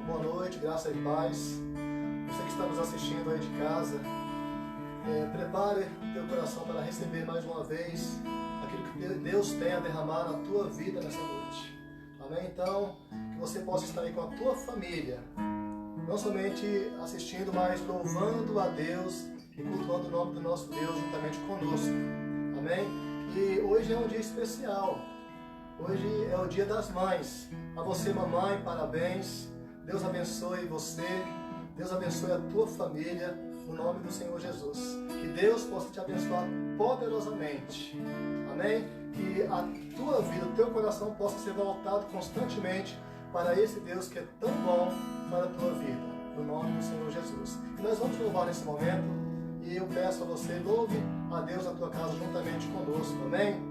boa noite, graça e paz. Você que está nos assistindo aí de casa, prepare o teu coração para receber mais uma vez aquilo que Deus tem a derramar na tua vida nessa noite. Amém? Então, que você possa estar aí com a tua família, não somente assistindo, mas louvando a Deus e cultuando o nome do nosso Deus juntamente conosco. Amém? E hoje é um dia especial. Hoje é o Dia das Mães. A você, mamãe, parabéns. Deus abençoe você. Deus abençoe a tua família, no nome do Senhor Jesus. Que Deus possa te abençoar poderosamente. Amém? Que a tua vida, o teu coração possa ser voltado constantemente para esse Deus que é tão bom para a tua vida, no nome do Senhor Jesus. E nós vamos louvar nesse momento, e eu peço a você, louve a Deus na tua casa juntamente conosco. Amém?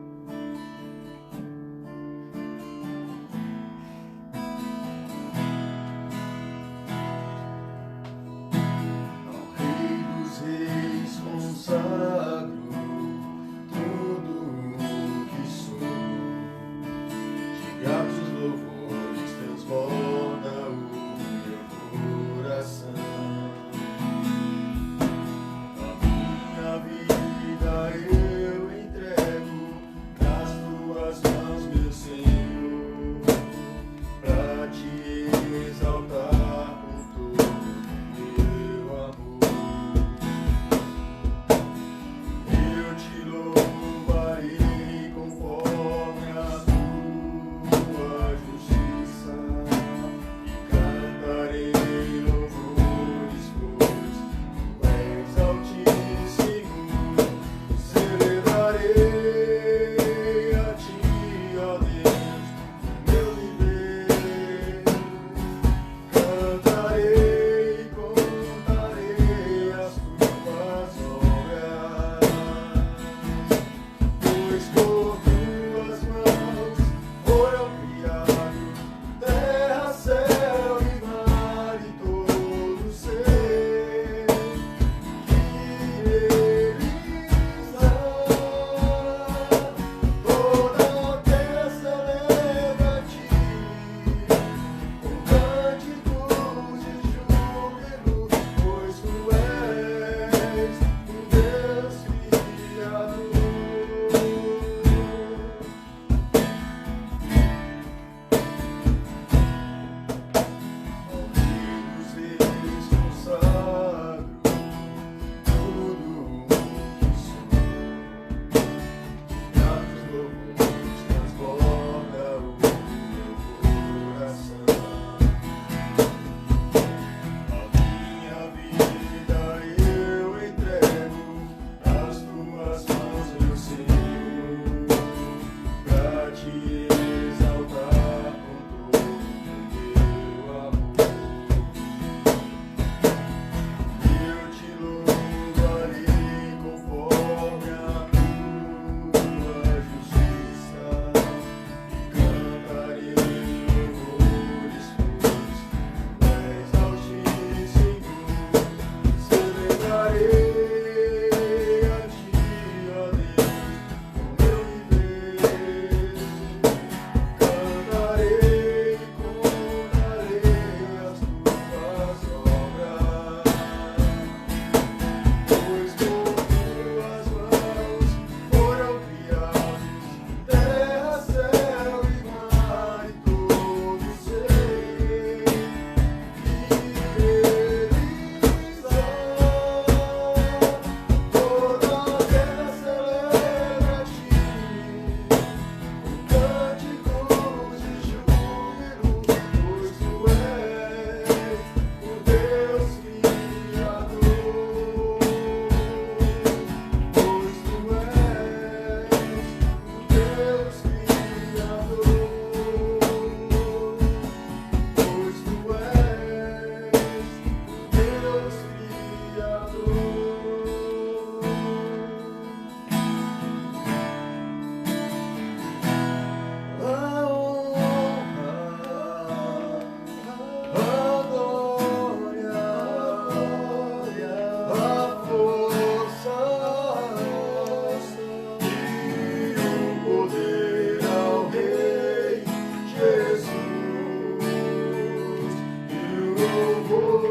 Jesus,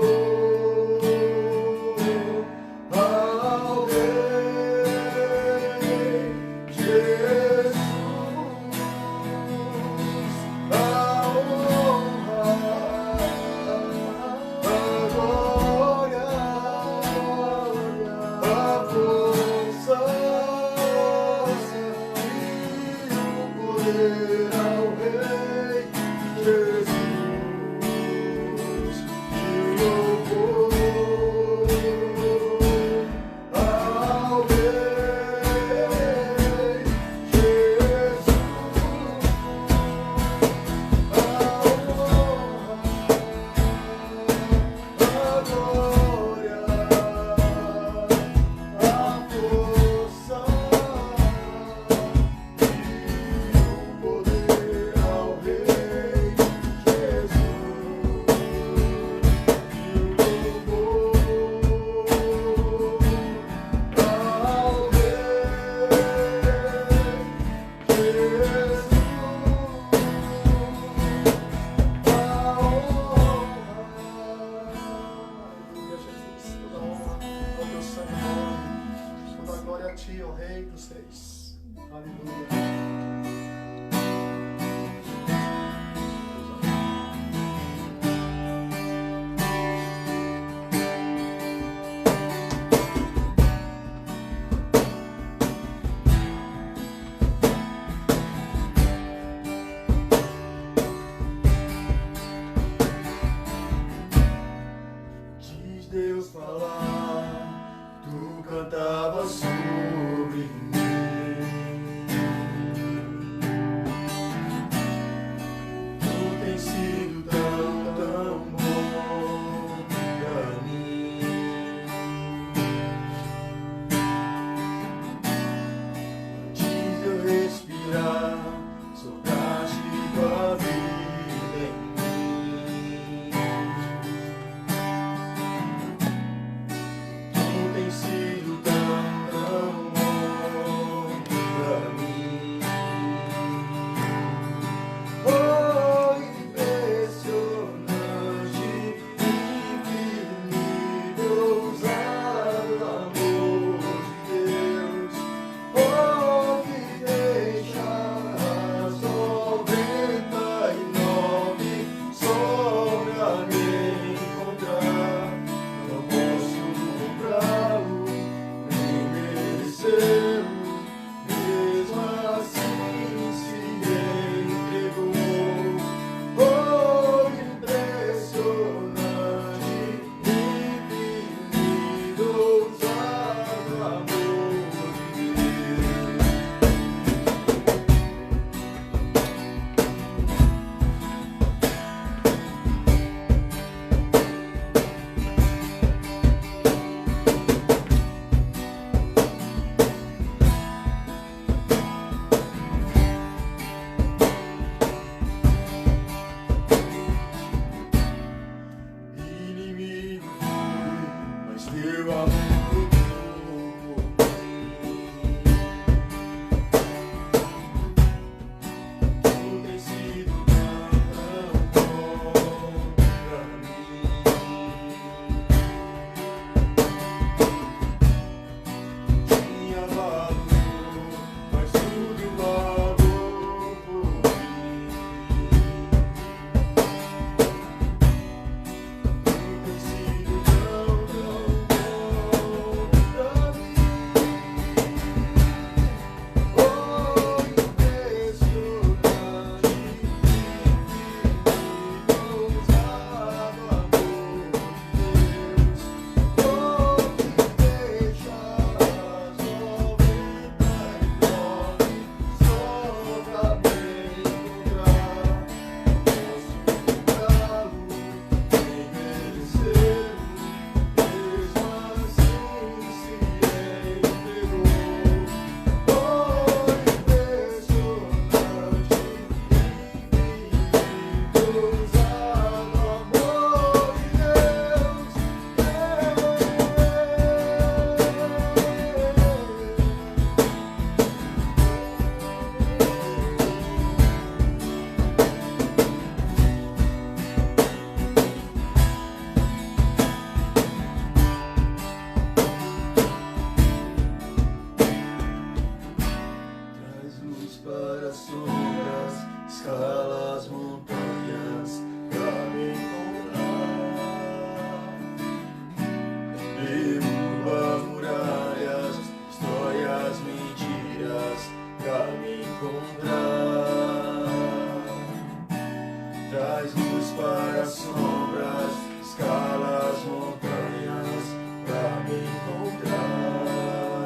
Traz luz para as sombras, escala as montanhas pra me encontrar.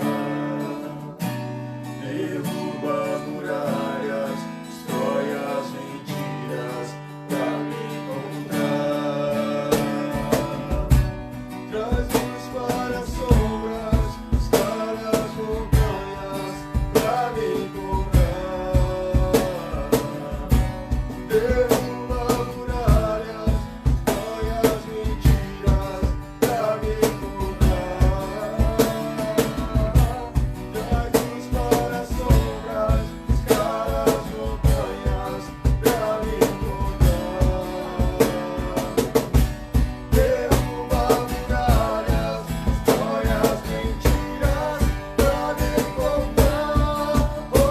Derruba muralhas, destrói as mentiras pra me encontrar. Traz luz para as sombras, escala as montanhas pra me encontrar. Derruba muralhas, destrói as mentiras pra me encontrar. Traz luz para as sombras, escala as montanhas pra me encontrar. Derruba muralhas, destrói as mentiras pra me encontrar. Oh,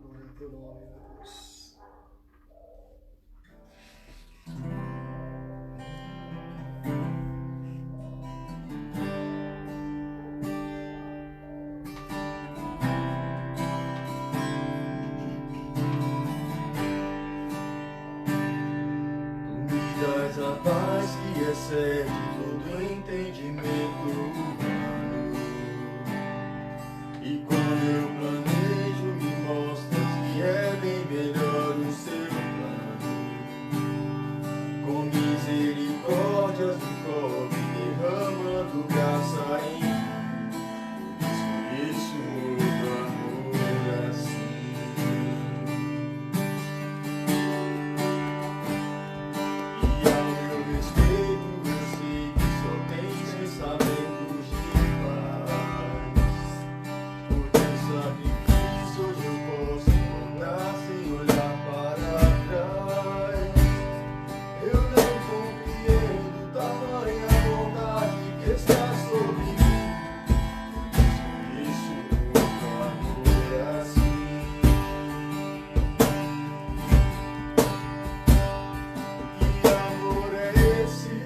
Glória ao teu nome, meu Deus. Tu me dás a paz que excede todo entendimento humano. E quando eu planejo, me mostras que é bem melhor o seu plano. Com misericórdias me cobre, derramando graça em mim. Desconheço outro amor assim. E ao meu respeito eu sei que só tens pensamentos de paz. Por teu sacrifício hoje eu posso andar sem olhar para trás. Eu não compreendo tamanha bondade que está sobre mim. Desconheço outro amor assim. Que amor é esse?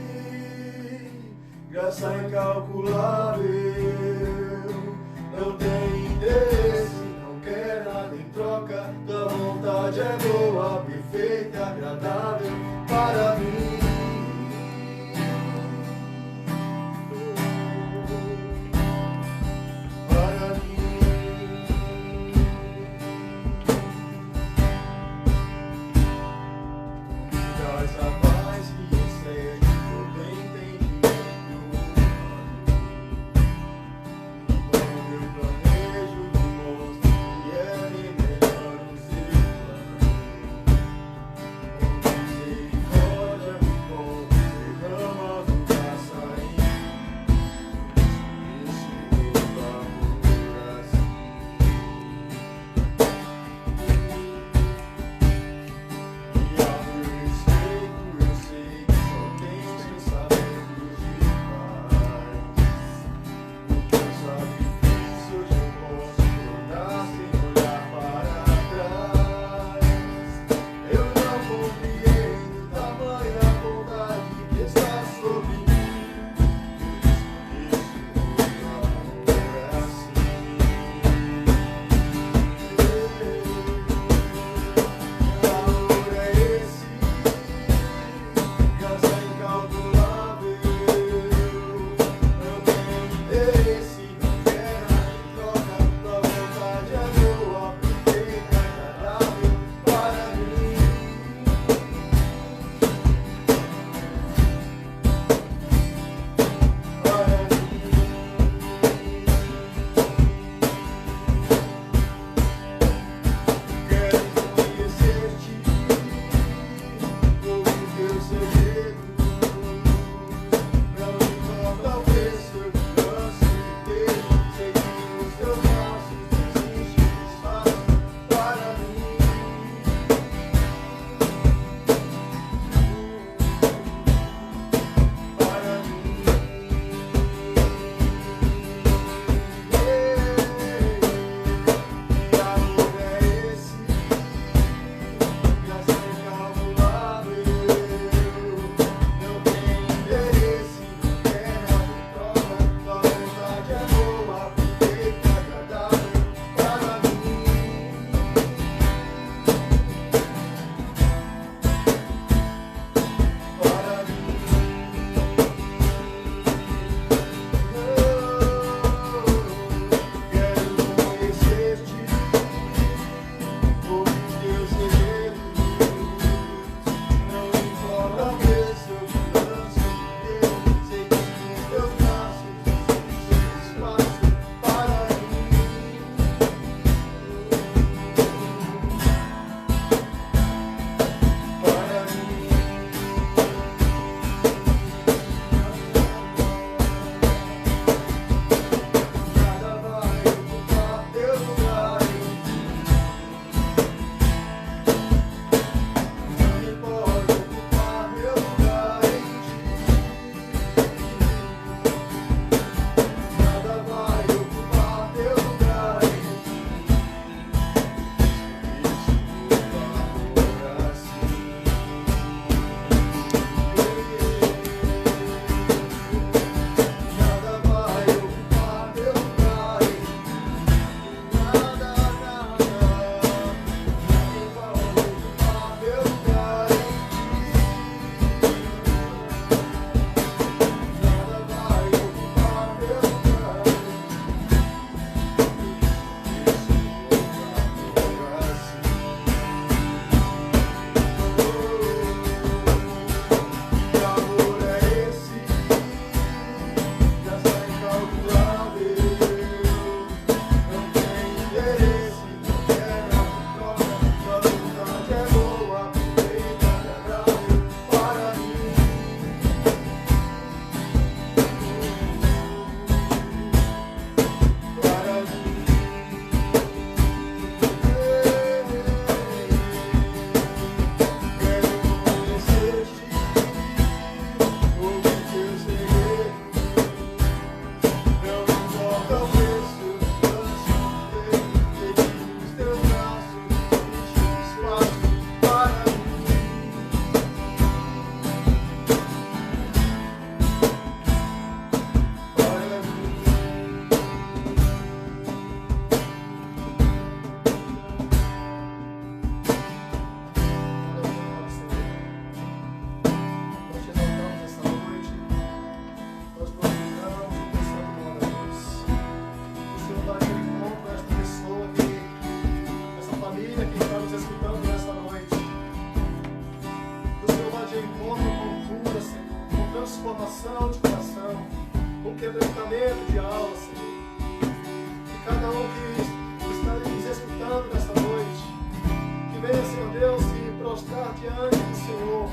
Graça incalculável. Não tem interesse, não quer nada em troca. Tua vontade é boa, perfeita, agradável para mim. Para mim. Tu me dás a paz que excede todo entendimento humano. E quando eu planejo, me mostro que é bem melhor o seu plano. Com alinhamento de alma, Senhor. E cada um que está nos escutando nessa noite, que venha, Senhor Deus, se prostrar diante do Senhor.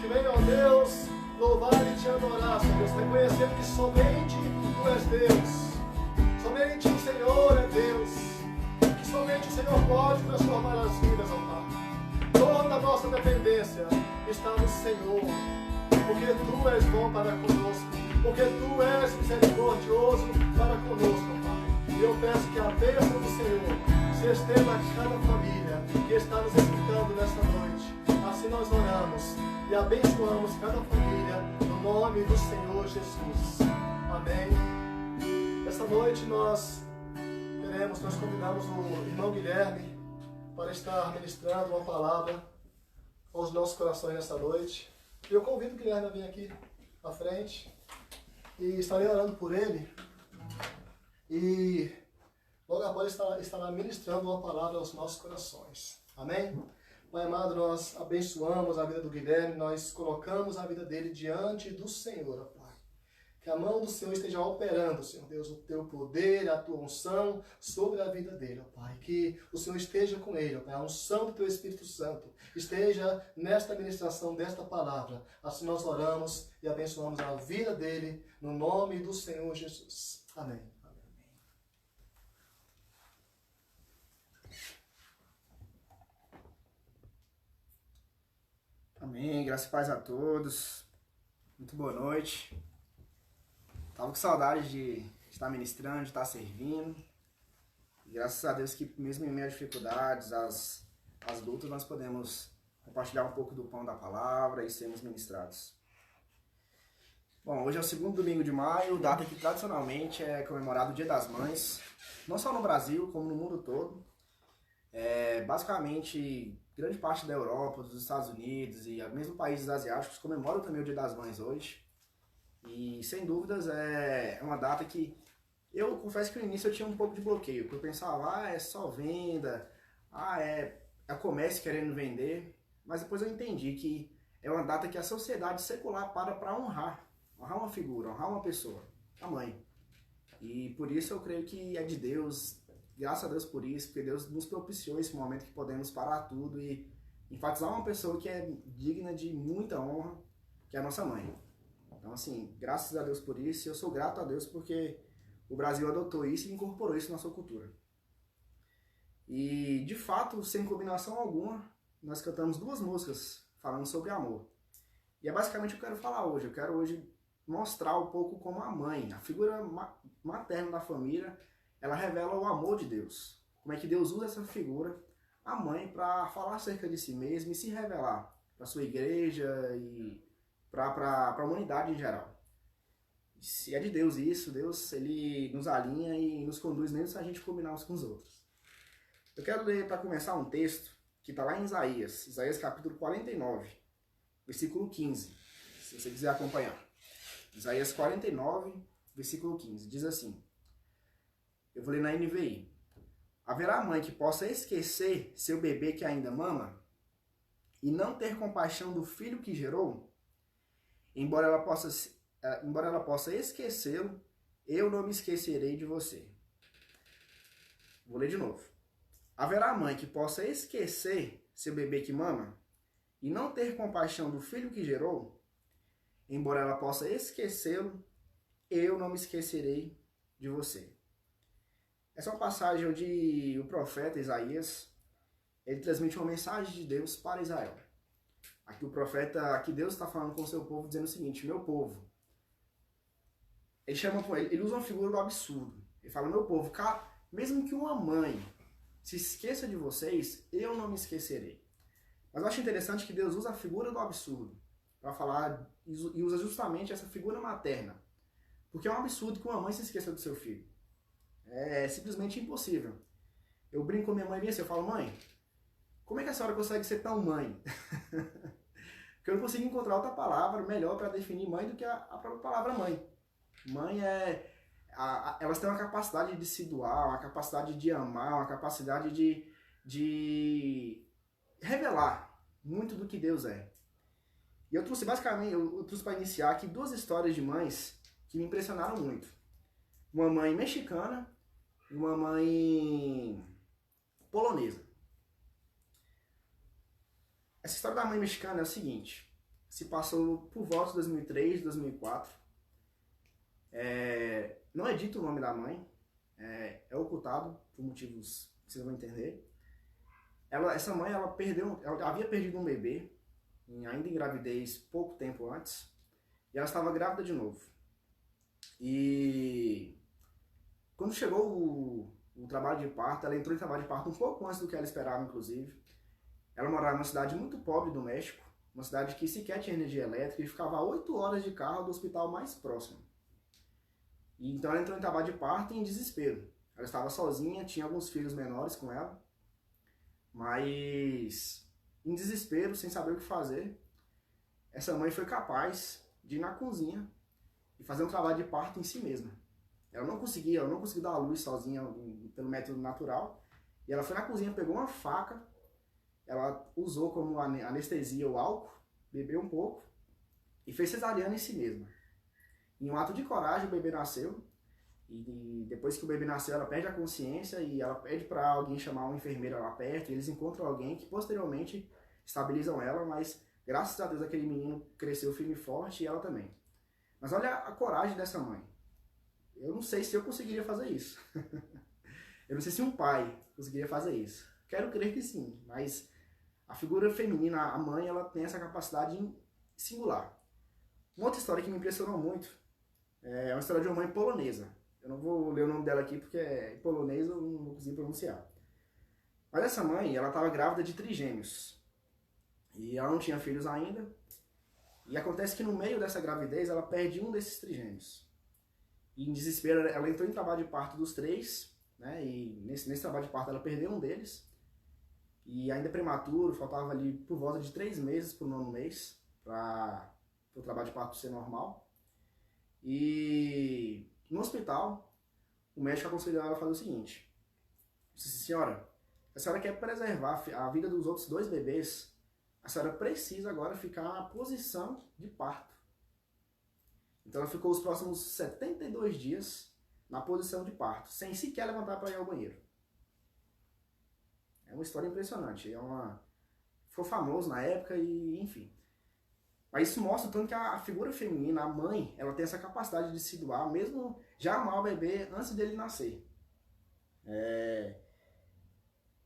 Que venha, ó Deus, louvar e te adorar, Senhor Deus, reconhecendo que somente Tu és Deus. Somente o Senhor é Deus. Que somente o Senhor pode transformar as vidas, ó Pai. Toda a nossa dependência está no Senhor. Porque Tu és bom para conosco. Porque Tu és misericordioso para conosco, Pai. E eu peço que a bênção do Senhor se estenda a cada família que está nos escutando nessa noite. Assim nós oramos e abençoamos cada família no nome do Senhor Jesus. Amém. Essa noite nós convidamos o irmão Guilherme para estar ministrando uma palavra aos nossos corações nessa noite. E eu convido o Guilherme a vir aqui à frente e estarei orando por ele. E logo após estará ministrando uma palavra aos nossos corações. Amém? Pai amado, nós abençoamos a vida do Guilherme, nós colocamos a vida dele diante do Senhor, ó Pai. Que a mão do Senhor esteja operando, Senhor Deus, o Teu poder, a Tua unção sobre a vida dele, ó Pai. Que o Senhor esteja com ele, ó Pai. A unção do Teu Espírito Santo esteja nesta ministração desta palavra. Assim nós oramos e abençoamos a vida dele, no nome do Senhor Jesus. Amém. Amém, graças e paz a todos. Muito boa noite. Tava com saudade de estar ministrando, de estar servindo. E graças a Deus que mesmo em meio às dificuldades, as lutas, nós podemos compartilhar um pouco do pão da palavra e sermos ministrados. Bom, hoje é o segundo domingo de maio, data que tradicionalmente é comemorado o Dia das Mães, não só no Brasil, como no mundo todo. Basicamente, grande parte da Europa, dos Estados Unidos e mesmo países asiáticos comemoram também o Dia das Mães hoje. E, sem dúvidas, é uma data que eu confesso que no início eu tinha um pouco de bloqueio, porque eu pensava, é só venda, é comércio querendo vender. Mas depois eu entendi que é uma data que a sociedade secular para honrar uma figura, honrar uma pessoa, a mãe. E por isso eu creio que é de Deus. Graças a Deus por isso, porque Deus nos propiciou esse momento que podemos parar tudo e enfatizar uma pessoa que é digna de muita honra, que é a nossa mãe. Então, assim, graças a Deus por isso, e eu sou grato a Deus porque o Brasil adotou isso e incorporou isso na sua cultura. E, de fato, sem combinação alguma, nós cantamos duas músicas falando sobre amor. E é basicamente o que eu quero falar hoje. Eu quero hoje mostrar um pouco como a mãe, a figura materna da família, ela revela o amor de Deus. Como é que Deus usa essa figura, a mãe, para falar acerca de si mesma e se revelar para a sua igreja e para a humanidade em geral. Se é de Deus isso, Deus ele nos alinha e nos conduz mesmo se a gente combinar uns com os outros. Eu quero ler para começar um texto que está lá em Isaías capítulo 49, versículo 15, se você quiser acompanhar. Isaías 49, versículo 15, diz assim. Eu vou ler na NVI. Haverá mãe que possa esquecer seu bebê que ainda mama e não ter compaixão do filho que gerou? Embora ela possa esquecê-lo, eu não me esquecerei de você. Vou ler de novo. Haverá mãe que possa esquecer seu bebê que mama e não ter compaixão do filho que gerou? Embora ela possa esquecê-lo, eu não me esquecerei de você. Essa é uma passagem onde o profeta Isaías, ele transmite uma mensagem de Deus para Israel. Aqui Deus está falando com o seu povo, dizendo o seguinte: meu povo. Ele usa uma figura do absurdo. Ele fala: meu povo, mesmo que uma mãe se esqueça de vocês, eu não me esquecerei. Mas eu acho interessante que Deus usa a figura do absurdo para falar, e usa justamente essa figura materna. Porque é um absurdo que uma mãe se esqueça do seu filho. É simplesmente impossível. Eu brinco com minha mãe assim, eu falo: mãe, como é que a senhora consegue ser tão mãe? Porque eu não consigo encontrar outra palavra melhor para definir mãe do que a própria palavra mãe. Mãe elas têm uma capacidade de se doar, uma capacidade de amar, uma capacidade de revelar muito do que Deus é. E eu trouxe para iniciar aqui duas histórias de mães que me impressionaram muito. Uma mãe mexicana e uma mãe polonesa. Essa história da mãe mexicana é o seguinte, se passou por volta de 2003, 2004. Não é dito o nome da mãe, é ocultado por motivos que vocês vão entender. Essa mãe ela havia perdido um bebê, ainda em gravidez, pouco tempo antes, e ela estava grávida de novo. E quando chegou o trabalho de parto, ela entrou em trabalho de parto um pouco antes do que ela esperava, inclusive. Ela morava numa cidade muito pobre do México, uma cidade que sequer tinha energia elétrica e ficava a 8 horas de carro do hospital mais próximo. E então ela entrou em trabalho de parto em desespero. Ela estava sozinha, tinha alguns filhos menores com ela, mas em desespero, sem saber o que fazer, essa mãe foi capaz de ir na cozinha e fazer um trabalho de parto em si mesma. Ela não conseguiu dar a luz sozinha pelo método natural, e ela foi na cozinha, pegou uma faca, ela usou como anestesia o álcool, bebeu um pouco e fez cesariana em si mesma. Em um ato de coragem, o bebê nasceu, e depois que o bebê nasceu, ela perde a consciência e ela pede para alguém chamar uma enfermeira lá perto, e eles encontram alguém que posteriormente estabilizam ela, mas graças a Deus aquele menino cresceu firme e forte e ela também. Mas olha a coragem dessa mãe. Eu não sei se eu conseguiria fazer isso. Eu não sei se um pai conseguiria fazer isso. Quero crer que sim, mas a figura feminina, a mãe, ela tem essa capacidade singular. Uma outra história que me impressionou muito é uma história de uma mãe polonesa. Eu não vou ler o nome dela aqui porque em polonês eu não consigo pronunciar. Mas essa mãe, ela estava grávida de trigêmeos. E ela não tinha filhos ainda. E acontece que no meio dessa gravidez ela perde um desses trigêmeos. E em desespero ela entrou em trabalho de parto dos 3, né? E nesse trabalho de parto ela perdeu um deles. E ainda prematuro, faltava ali por volta de 3 meses para o 9º mês para o trabalho de parto ser normal. E no hospital, o médico aconselhou ela a fazer o seguinte: disse, senhora, a senhora quer preservar a vida dos outros 2 bebês, a senhora precisa agora ficar na posição de parto. Então ela ficou os próximos 72 dias na posição de parto, sem sequer levantar para ir ao banheiro. É uma história impressionante, ficou famoso na época e enfim. Mas isso mostra tanto que a figura feminina, a mãe, ela tem essa capacidade de se doar, mesmo já amar o bebê antes dele nascer.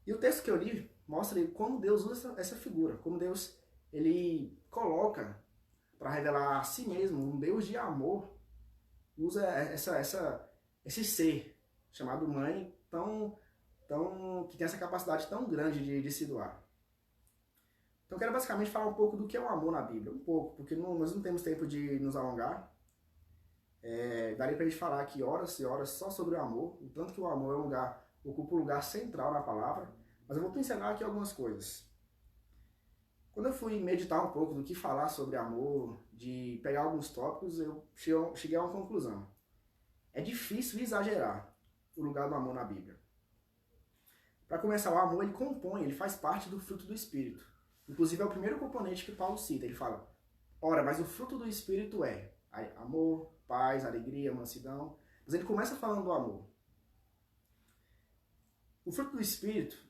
E o texto que eu li mostra como Deus usa essa figura, como Deus ele coloca para revelar a si mesmo, um Deus de amor, usa esse ser chamado mãe, que tem essa capacidade tão grande de se doar. Então eu quero basicamente falar um pouco do que é o amor na Bíblia, um pouco, porque nós não temos tempo de nos alongar. Daria pra gente falar aqui horas e horas só sobre o amor, o tanto que o amor ocupa um lugar central na palavra, mas eu vou pincelar aqui algumas coisas. Quando eu fui meditar um pouco do que falar sobre amor, de pegar alguns tópicos, eu cheguei a uma conclusão. É difícil exagerar o lugar do amor na Bíblia. Para começar, o amor ele faz parte do fruto do Espírito. Inclusive é o primeiro componente que Paulo cita. Ele fala, ora, mas o fruto do Espírito é amor, paz, alegria, mansidão. Mas ele começa falando do amor. O fruto do Espírito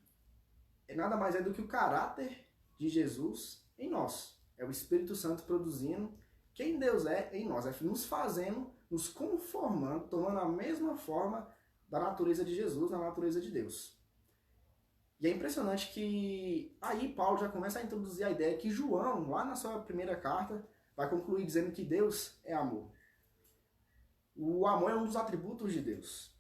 nada mais é do que o caráter de Jesus em nós. É o Espírito Santo produzindo quem Deus é em nós. É nos fazendo, nos conformando, tomando a mesma forma da natureza de Jesus, da natureza de Deus. E é impressionante que aí Paulo já começa a introduzir a ideia que João, lá na sua primeira carta, vai concluir dizendo que Deus é amor. O amor é um dos atributos de Deus.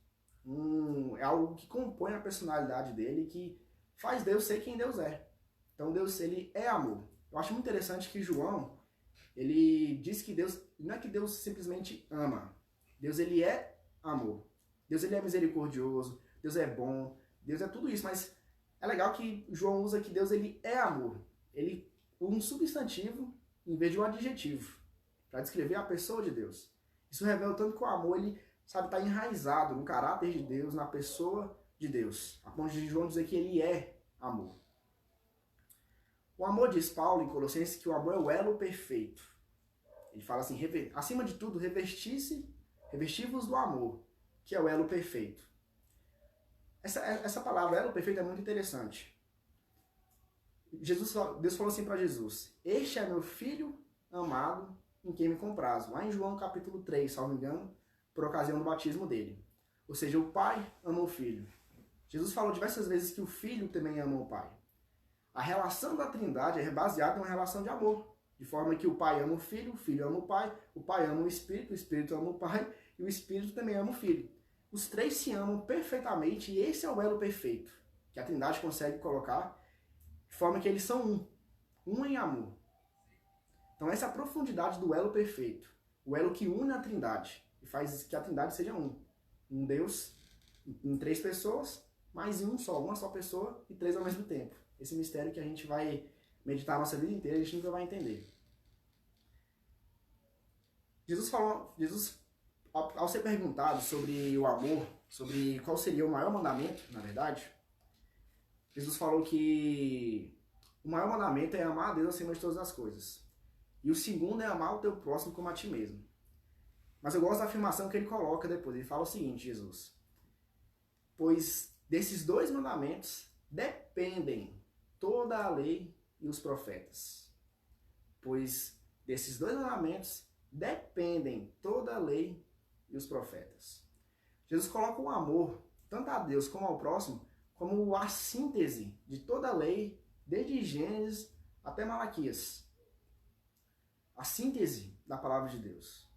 É algo que compõe a personalidade dele, que faz Deus ser quem Deus é. Então Deus, ele é amor. Eu acho muito interessante que João, ele diz que Deus, não é que Deus simplesmente ama. Deus, ele é amor. Deus, ele é misericordioso. Deus é bom. Deus é tudo isso, mas é legal que João usa que Deus ele é amor. Ele um substantivo em vez de um adjetivo para descrever a pessoa de Deus. Isso revela tanto que o amor ele está enraizado no caráter de Deus, na pessoa de Deus. A ponto de João dizer que ele é amor. O amor, diz Paulo em Colossenses, que o amor é o elo perfeito. Ele fala assim, acima de tudo, revestir-se revesti-vos do amor, que é o elo perfeito. Essa palavra, elo perfeito, é muito interessante. Deus falou assim para Jesus: este é meu filho amado, em quem me comprazo. Lá em João capítulo 3, salvo engano, por ocasião do batismo dele. Ou seja, o pai ama o filho. Jesus falou diversas vezes que o filho também ama o pai. A relação da Trindade é baseada em uma relação de amor. De forma que o pai ama o filho ama o pai ama o Espírito ama o pai, e o Espírito também ama o filho. Os três se amam perfeitamente, e esse é o elo perfeito que a Trindade consegue colocar, de forma que eles são um em amor. Então essa é a profundidade do elo perfeito, o elo que une a Trindade e faz que a Trindade seja um Deus em três pessoas, mas em uma só pessoa e três ao mesmo tempo. Esse mistério que a gente vai meditar a nossa vida inteira, a gente nunca vai entender. Jesus, ao ser perguntado sobre o amor, sobre qual seria o maior mandamento, na verdade, Jesus falou que o maior mandamento é amar a Deus acima de todas as coisas. E o segundo é amar o teu próximo como a ti mesmo. Mas eu gosto da afirmação que ele coloca depois. Ele fala o seguinte, Jesus: pois desses dois mandamentos dependem toda a lei e os profetas. Pois desses dois mandamentos dependem toda a lei e os profetas. Jesus coloca o amor, tanto a Deus como ao próximo, como a síntese de toda a lei, desde Gênesis até Malaquias. A síntese da palavra de Deus.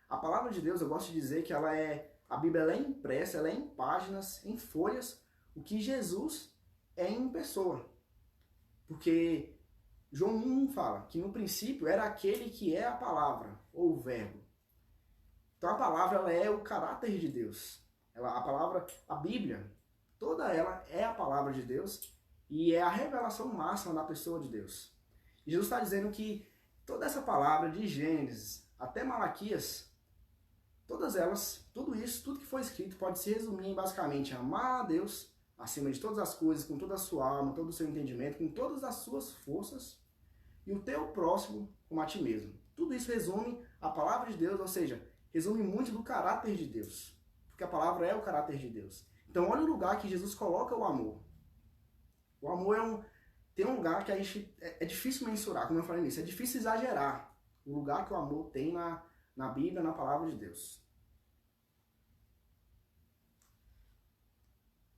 A palavra de Deus, eu gosto de dizer que a Bíblia ela é impressa, ela é em páginas, em folhas, o que Jesus é em pessoa. Porque João 1 fala que no princípio era aquele que é a palavra, ou o verbo. Então a palavra ela é o caráter de Deus. A Bíblia, toda ela é a palavra de Deus e é a revelação máxima da pessoa de Deus. E Jesus está dizendo que toda essa palavra de Gênesis até Malaquias, todas elas, tudo isso, tudo que foi escrito pode se resumir em basicamente amar a Deus acima de todas as coisas, com toda a sua alma, todo o seu entendimento, com todas as suas forças, e o teu próximo como a ti mesmo. Tudo isso resume a palavra de Deus, ou seja, resume muito do caráter de Deus, porque a palavra é o caráter de Deus. Então olha o lugar que Jesus coloca o amor. O amor tem um lugar que a gente é difícil mensurar, como eu falei nisso, é difícil exagerar o lugar que o amor tem na Bíblia, na palavra de Deus.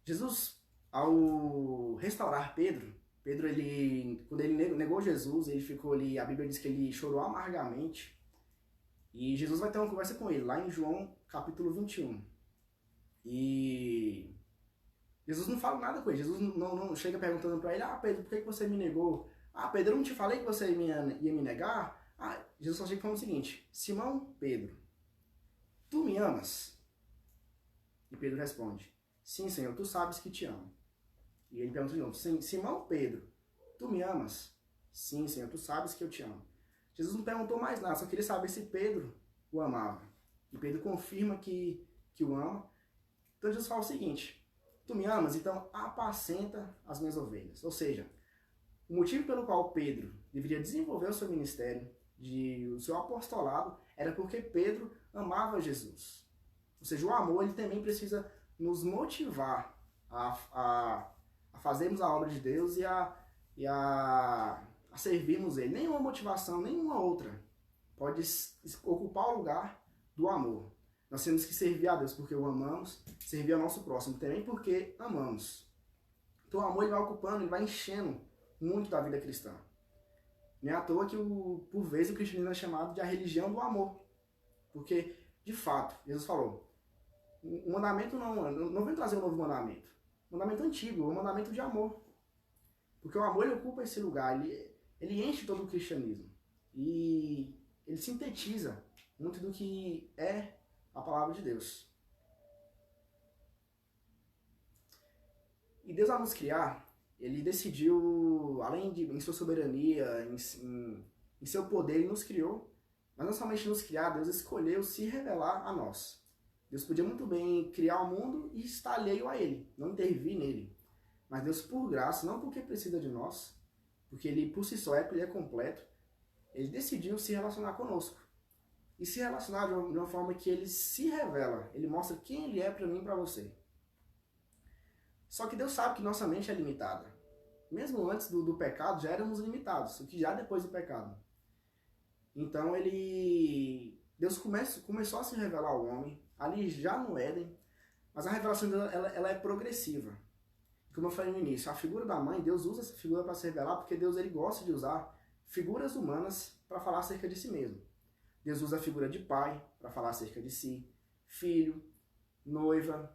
Jesus, ao restaurar Pedro, quando ele negou Jesus, ele ficou ali, a Bíblia diz que ele chorou amargamente, e Jesus vai ter uma conversa com ele, lá em João capítulo 21. E Jesus não fala nada com ele, Jesus não chega perguntando para ele: Pedro, por que você me negou? Pedro, eu não te falei que você ia me negar? Jesus só chega falando o seguinte: Simão Pedro, tu me amas? E Pedro responde: sim, Senhor, tu sabes que te amo. E ele pergunta de novo: Simão Pedro, tu me amas? Sim, Senhor, tu sabes que eu te amo. Jesus não perguntou mais nada, só queria saber se Pedro o amava. E Pedro confirma que o ama. Então Jesus fala o seguinte: tu me amas? Então apacenta as minhas ovelhas. Ou seja, o motivo pelo qual Pedro deveria desenvolver o seu ministério, o seu apostolado, era porque Pedro amava Jesus. Ou seja, o amor ele também precisa nos motivar a fazermos a obra de Deus e a servirmos Ele. Nenhuma motivação, nenhuma outra pode ocupar o lugar do amor. Nós temos que servir a Deus porque o amamos, servir ao nosso próximo também porque amamos. Então o amor ele vai ocupando, ele vai enchendo muito da vida cristã. Não é à toa que por vezes o cristianismo é chamado de a religião do amor. Porque, de fato, Jesus falou: o mandamento não vem trazer um novo mandamento. O mandamento antigo, o mandamento de amor. Porque o amor ele ocupa esse lugar, ele enche todo o cristianismo. E ele sintetiza muito do que é a palavra de Deus. E Deus, ao nos criar, ele decidiu, em sua soberania, em seu poder, ele nos criou. Mas não somente nos criar, Deus escolheu se revelar a nós. Deus podia muito bem criar o mundo e estar alheio a ele, não intervir nele. Mas Deus, por graça, não porque precisa de nós, porque ele por si só ele é completo, ele decidiu se relacionar conosco. e se relacionar de uma forma que ele se revela, ele mostra quem ele é para mim e para você. Só que Deus sabe que nossa mente é limitada. Mesmo antes do pecado, já éramos limitados, o que já depois do pecado. Então Deus começou a se revelar ao homem, ali já no Éden, mas a revelação dela ela é progressiva. Como eu falei no início, a figura da mãe, Deus usa essa figura para se revelar, porque Deus ele gosta de usar figuras humanas para falar acerca de si mesmo. Deus usa a figura de pai para falar acerca de si, filho, noiva,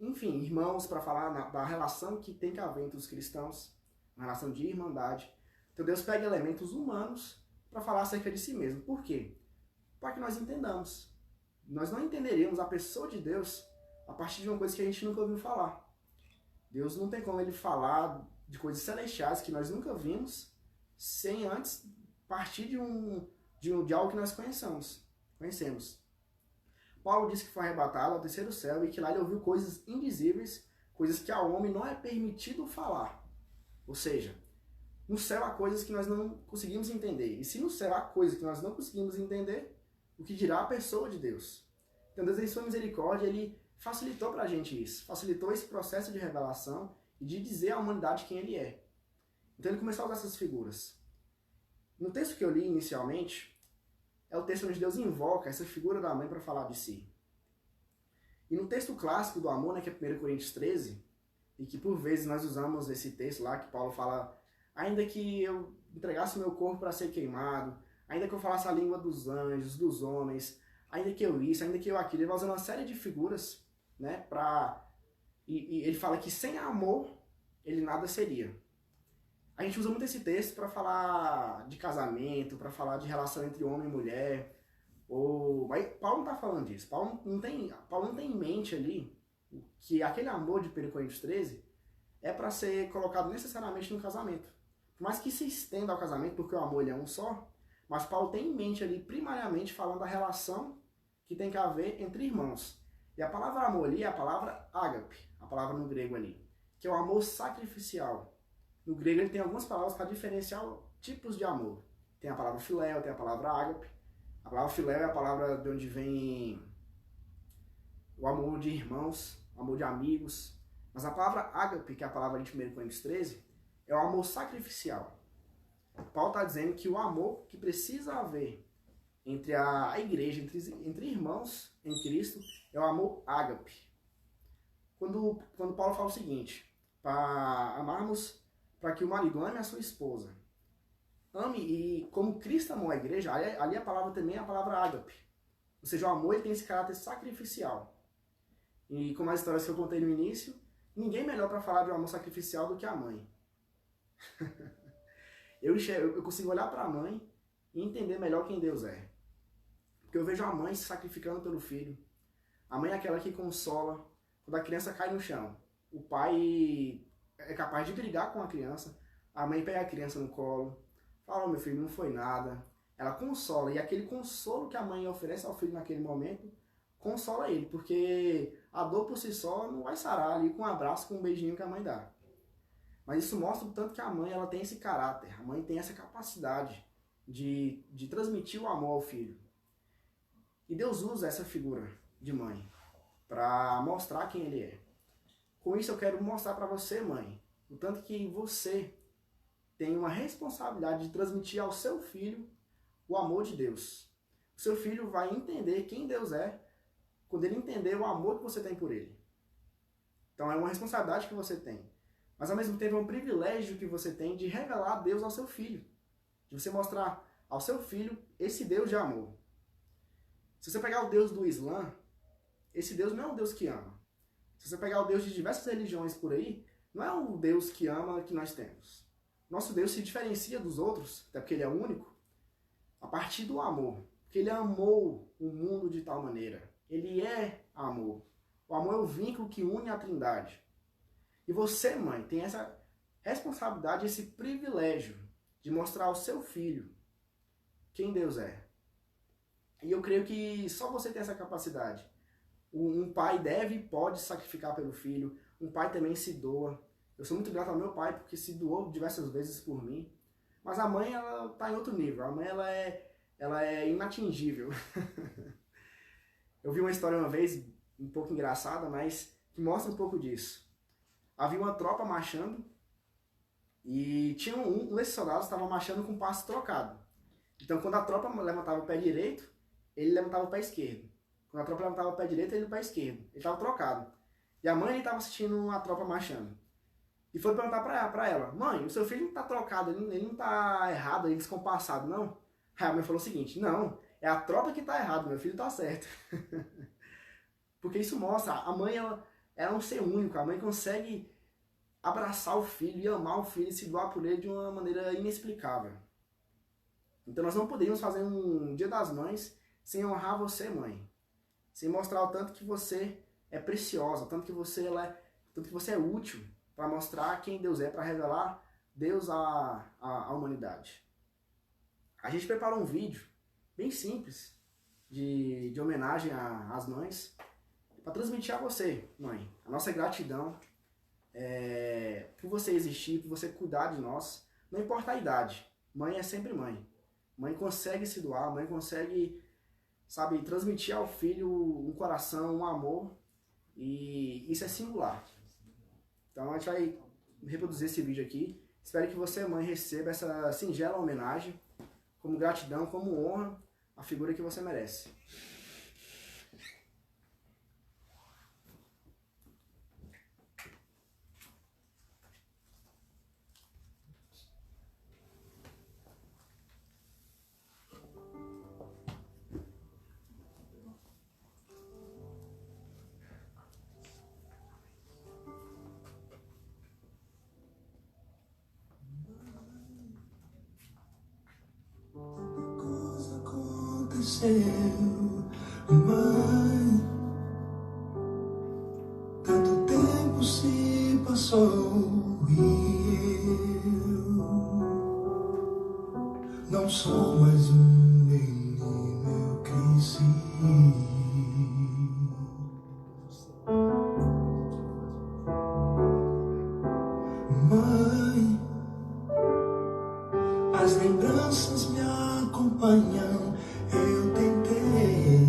enfim, irmãos para falar da relação que tem que haver entre os cristãos, uma relação de irmandade. Então Deus pega elementos humanos para falar acerca de si mesmo. Por quê? Para que nós entendamos. Nós não entenderíamos a pessoa de Deus a partir de uma coisa que a gente nunca ouviu falar. Deus não tem como ele falar de coisas celestiais que nós nunca vimos sem antes partir de algo que nós conhecemos. Paulo disse que foi arrebatado ao terceiro céu e que lá ele ouviu coisas indizíveis, coisas que ao homem não é permitido falar. Ou seja, no céu há coisas que nós não conseguimos entender. E se no céu há coisas que nós não conseguimos entender, o que dirá a pessoa de Deus? Então Deus, em sua misericórdia, ele facilitou para a gente isso. Facilitou esse processo de revelação e de dizer à humanidade quem ele é. Então ele começou a usar essas figuras. No texto que eu li inicialmente, é o texto onde Deus invoca essa figura da mãe para falar de si. E no texto clássico do amor, né, que é 1 Coríntios 13, e que por vezes nós usamos esse texto lá, que Paulo fala, ainda que eu entregasse meu corpo para ser queimado, ainda que eu falasse a língua dos anjos, dos homens, ainda que eu isso, ainda que eu aquilo, ele vai usando uma série de figuras, né, e ele fala que sem amor ele nada seria. A gente usa muito esse texto para falar de casamento, para falar de relação entre homem e mulher. Mas Paulo não está falando disso. Paulo não tem em mente ali que aquele amor de 1 Coríntios 13 é para ser colocado necessariamente no casamento. Por mais que se estenda ao casamento, porque o amor ele é um só, mas Paulo tem em mente ali primariamente falando da relação que tem que haver entre irmãos. E a palavra amor ali é a palavra ágape, a palavra no grego ali, que é o amor sacrificial. No grego ele tem algumas palavras para diferenciar tipos de amor. Tem a palavra filéu, tem a palavra ágape. A palavra filéu é a palavra de onde vem o amor de irmãos, o amor de amigos. Mas a palavra ágape, que é a palavra de 1 Coríntios 13, é o amor sacrificial. Paulo está dizendo que o amor que precisa haver entre a igreja, entre irmãos em Cristo, é o amor ágape. Quando Paulo fala o seguinte, para amarmos, para que o marido ame a sua esposa, ame e como Cristo amou a igreja, ali a palavra também é a palavra ágape. Ou seja, o amor ele tem esse caráter sacrificial. E como as histórias que eu contei no início, ninguém melhor para falar de um amor sacrificial do que a mãe. Eu consigo olhar para a mãe e entender melhor quem Deus é. Porque eu vejo a mãe se sacrificando pelo filho. A mãe é aquela que consola quando a criança cai no chão. O pai é capaz de brigar com a criança. A mãe pega a criança no colo. Fala, oh, meu filho, não foi nada. Ela consola. E aquele consolo que a mãe oferece ao filho naquele momento, consola ele. Porque a dor por si só não vai sarar ali com um abraço, com um beijinho que a mãe dá. Mas isso mostra o tanto que a mãe ela tem esse caráter. A mãe tem essa capacidade de transmitir o amor ao filho. E Deus usa essa figura de mãe para mostrar quem ele é. Com isso eu quero mostrar para você, mãe, o tanto que você tem uma responsabilidade de transmitir ao seu filho o amor de Deus. O seu filho vai entender quem Deus é quando ele entender o amor que você tem por ele. Então é uma responsabilidade que você tem. Mas ao mesmo tempo é um privilégio que você tem de revelar Deus ao seu filho. De você mostrar ao seu filho esse Deus de amor. Se você pegar o Deus do Islã, esse Deus não é um Deus que ama. Se você pegar o Deus de diversas religiões por aí, não é o Deus que ama que nós temos. Nosso Deus se diferencia dos outros, até porque ele é único, a partir do amor. Porque ele amou o mundo de tal maneira. Ele é amor. O amor é o vínculo que une a Trindade. E você, mãe, tem essa responsabilidade, esse privilégio de mostrar ao seu filho quem Deus é. E eu creio que só você tem essa capacidade. Um pai deve e pode sacrificar pelo filho. Um pai também se doa. Eu sou muito grato ao meu pai porque se doou diversas vezes por mim. Mas a mãe, ela está em outro nível. A mãe, ela é ela é inatingível. Eu vi uma história uma vez, um pouco engraçada, mas que mostra um pouco disso. Havia uma tropa marchando e tinha um desses soldados estava marchando com o passo trocado. Então, quando a tropa levantava o pé direito, ele levantava o pé esquerdo. Quando a tropa levantava o pé direito, ele o pé esquerdo. Ele estava trocado. E a mãe estava assistindo a tropa marchando. E foi perguntar pra ela: mãe, o seu filho não está trocado, ele não está errado, ele descompassado, não? Aí a mãe falou o seguinte: não, é a tropa que está errado, meu filho está certo. Porque isso mostra, a mãe ela é um ser único, a mãe consegue abraçar o filho e amar o filho e se doar por ele de uma maneira inexplicável. Então nós não podemos fazer um Dia das Mães sem honrar você, mãe. Sem mostrar o tanto que você é preciosa, o tanto que você é útil para mostrar quem Deus é, para revelar Deus à humanidade. A gente preparou um vídeo bem simples de homenagem às mães para transmitir a você, mãe, a nossa gratidão por você existir, por você cuidar de nós, não importa a idade. Mãe é sempre mãe. Mãe consegue se doar, mãe consegue, sabe, transmitir ao filho um coração, um amor, e isso é singular. Então a gente vai reproduzir esse vídeo aqui. Espero que você, mãe, receba essa singela homenagem como gratidão, como honra à figura que você merece. Mãe, tanto tempo se passou e eu não sou mais um menino, eu cresci. Mãe, as lembranças me acompanham. Eu tentei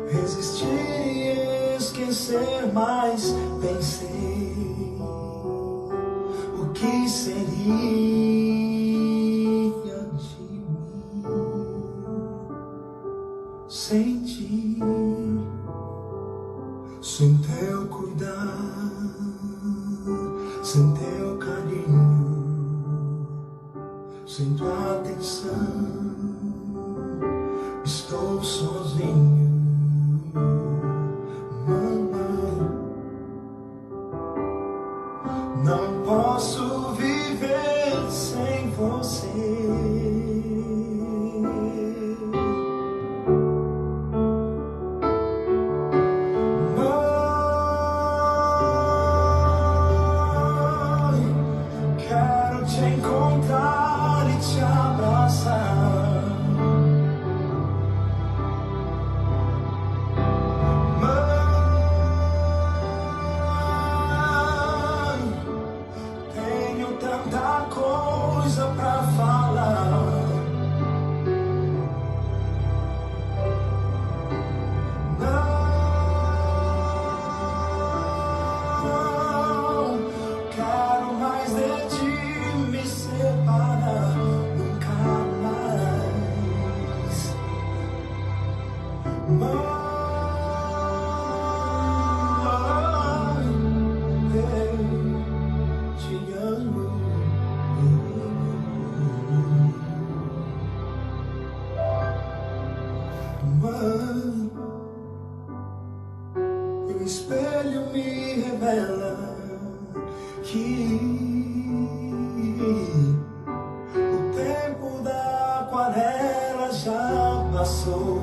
resistir e esquecer, mas pensei o que seria de mim sem ti, sem teu cuidar, sem teu carinho, sem tua atenção. Estou sozinho, mamãe. Não posso viver sem você. Mãe, quero te encontrar e te abraçar. Pra falar, não quero mais de ti me separar, nunca mais. Mãe, eu te amo. Mãe, o espelho me revela que o tempo da aquarela já passou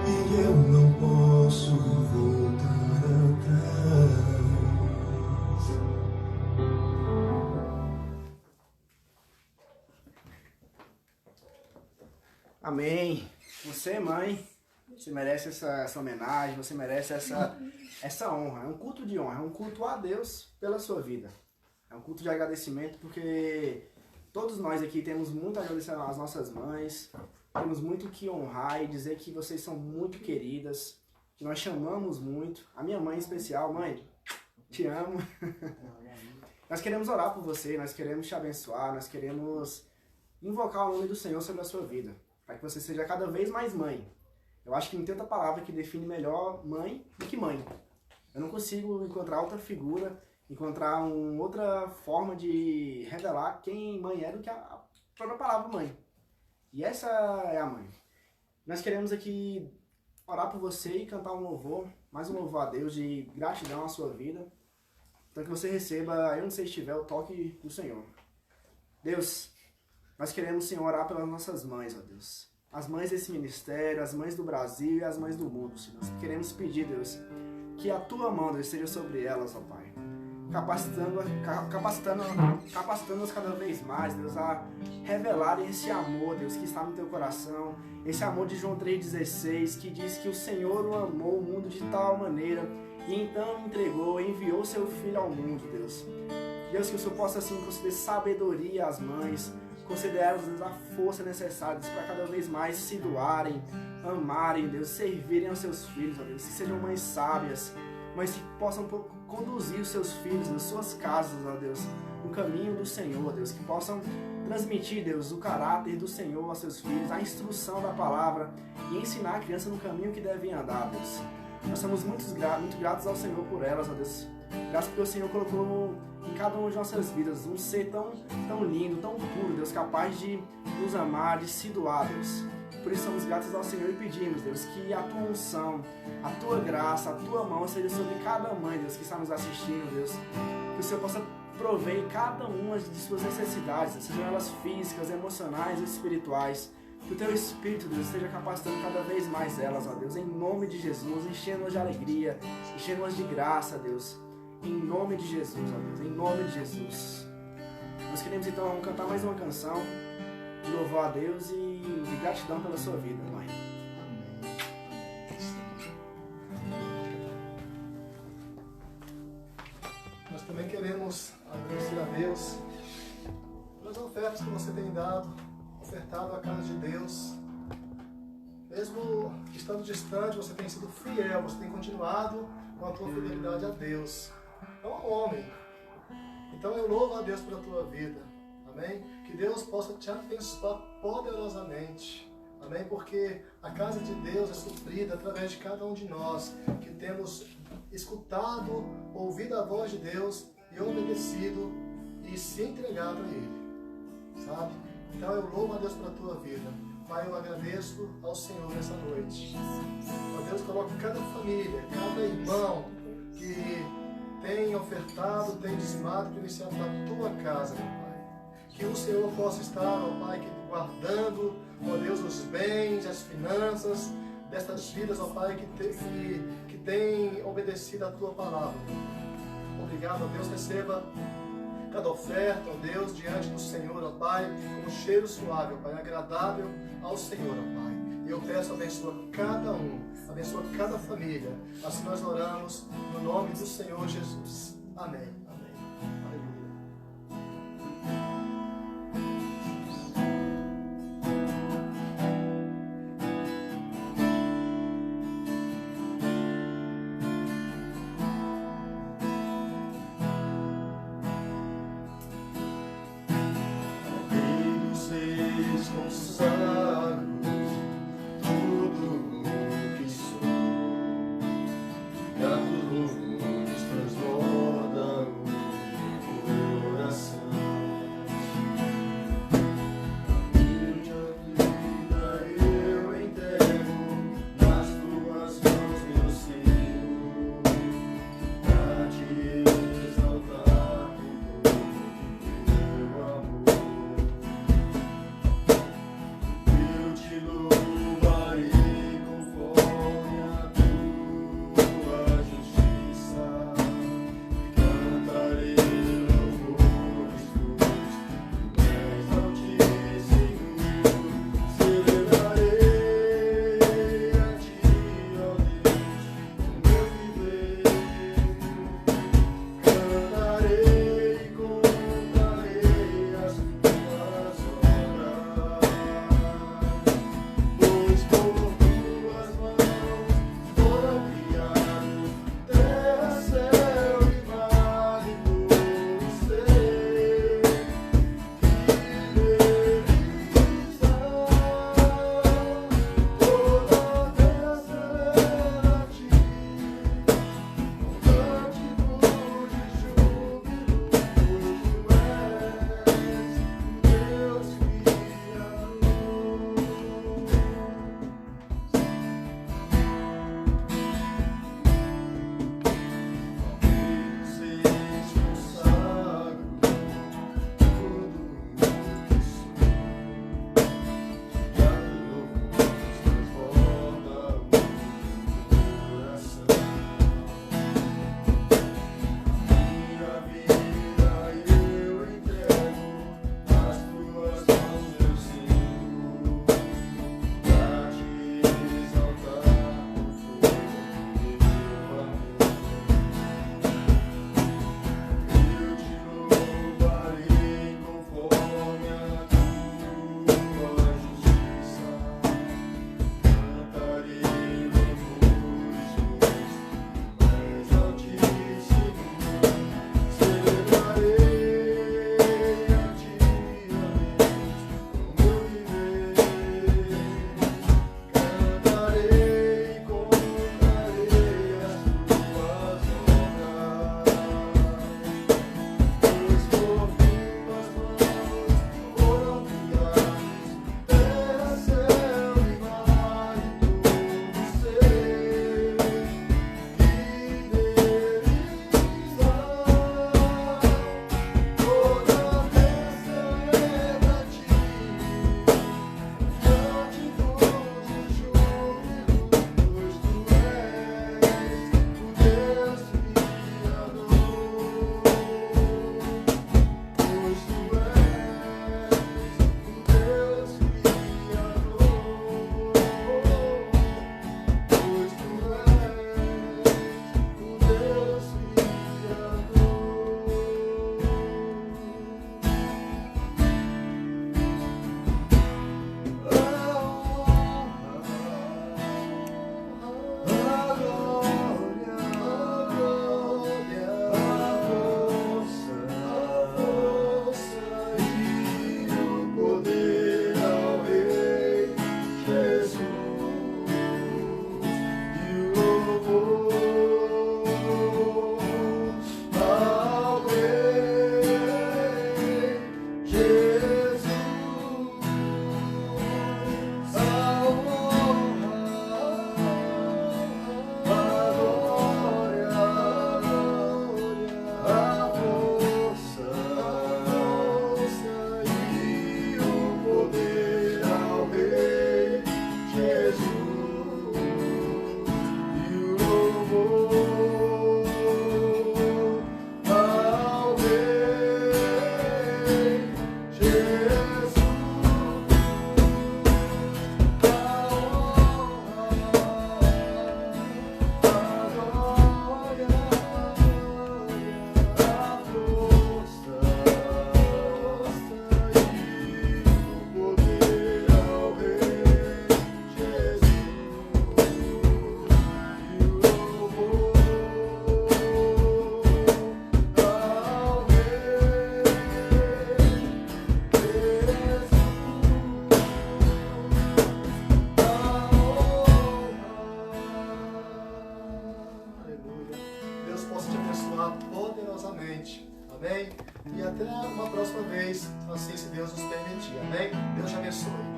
e eu não posso voltar atrás. Amém. Você, mãe, você merece essa homenagem, você merece essa honra. É um culto de honra, é um culto a Deus pela sua vida. É um culto de agradecimento porque Todos nós aqui temos muito a agradecer às nossas mães, temos muito que honrar e dizer que vocês são muito queridas, que nós chamamos muito. A minha mãe em especial, mãe, te amo. Nós queremos orar por você, nós queremos te abençoar, nós queremos invocar o nome do Senhor sobre a sua vida, para que você seja cada vez mais mãe. Eu acho que não tem outra palavra que define melhor mãe do que mãe. Eu não consigo encontrar outra figura, encontrar outra forma de revelar quem mãe é do que a própria palavra mãe. E essa é a mãe. Nós queremos aqui orar por você e cantar um louvor, mais um louvor a Deus de gratidão à sua vida. Então que você receba, aí onde você estiver, o toque do Senhor. Deus, nós queremos, Senhor, orar pelas nossas mães, ó Deus. As mães desse ministério, as mães do Brasil e as mães do mundo, Senhor. Nós queremos pedir, Deus, que a tua mão, Deus, esteja sobre elas, ó Pai. Capacitando-as cada vez mais, Deus, a revelarem esse amor, Deus, que está no teu coração. Esse amor de João 3,16, que diz que o Senhor o amou o mundo de tal maneira e então entregou, enviou seu Filho ao mundo, Deus. Deus, que o Senhor possa, assim, conceder sabedoria às mães, conceder a elas a força necessária para cada vez mais se doarem, amarem, Deus, servirem aos seus filhos, ó Deus, que sejam mães sábias, mas que possam conduzir os seus filhos, as suas casas, ó Deus, no caminho do Senhor, Deus, que possam transmitir, Deus, o caráter do Senhor aos seus filhos, a instrução da palavra e ensinar a criança no caminho que devem andar, Deus. Nós somos muito gratos ao Senhor por elas, ó Deus. Graças porque o Senhor colocou em cada uma de nossas vidas um ser tão lindo, tão puro, Deus, capaz de nos amar, de se doar, Deus. Por isso somos gratos ao Senhor e pedimos, Deus, que a tua unção, a tua graça, a tua mão seja sobre cada mãe, Deus, que está nos assistindo, Deus. Que o Senhor possa prover cada uma de suas necessidades, sejam elas físicas, emocionais e espirituais. Que o teu Espírito, Deus, esteja capacitando cada vez mais elas, ó Deus, em nome de Jesus, enchendo-as de alegria, enchendo-as de graça, Deus. Em nome de Jesus, ó Deus, em nome de Jesus. Nós queremos então cantar mais uma canção de louvor a Deus e de gratidão pela sua vida, mãe. Nós também queremos agradecer a Deus pelas ofertas que você tem ofertado à casa de Deus. Mesmo estando distante, você tem sido fiel, você tem continuado com a tua fidelidade a Deus. É um homem. Então eu louvo a Deus pela tua vida. Amém? Que Deus possa te abençoar poderosamente. Amém? Porque a casa de Deus é suprida através de cada um de nós que temos escutado, ouvido a voz de Deus e obedecido e se entregado a Ele. Sabe? Então eu louvo a Deus pela tua vida. Pai, eu agradeço ao Senhor nessa noite. Ó Deus, coloque cada família, cada irmão que tem ofertado, tem dizimado, tem iniciado na tua casa, meu Pai. Que o Senhor possa estar, ó Pai, guardando, ó Deus, os bens, as finanças destas vidas, ó Pai, que tem obedecido a tua palavra. Obrigado, ó Deus, receba cada oferta, ó Deus, diante do Senhor, ó Pai, como cheiro suave, ó Pai, agradável ao Senhor, ó Pai. E eu peço, abençoa cada um, abençoa cada família. Assim nós oramos no nome do Senhor Jesus. Amém. Amém. Aleluia. Transbordam mente. Amém? E até uma próxima vez, assim se Deus nos permitir. Amém? Deus te abençoe.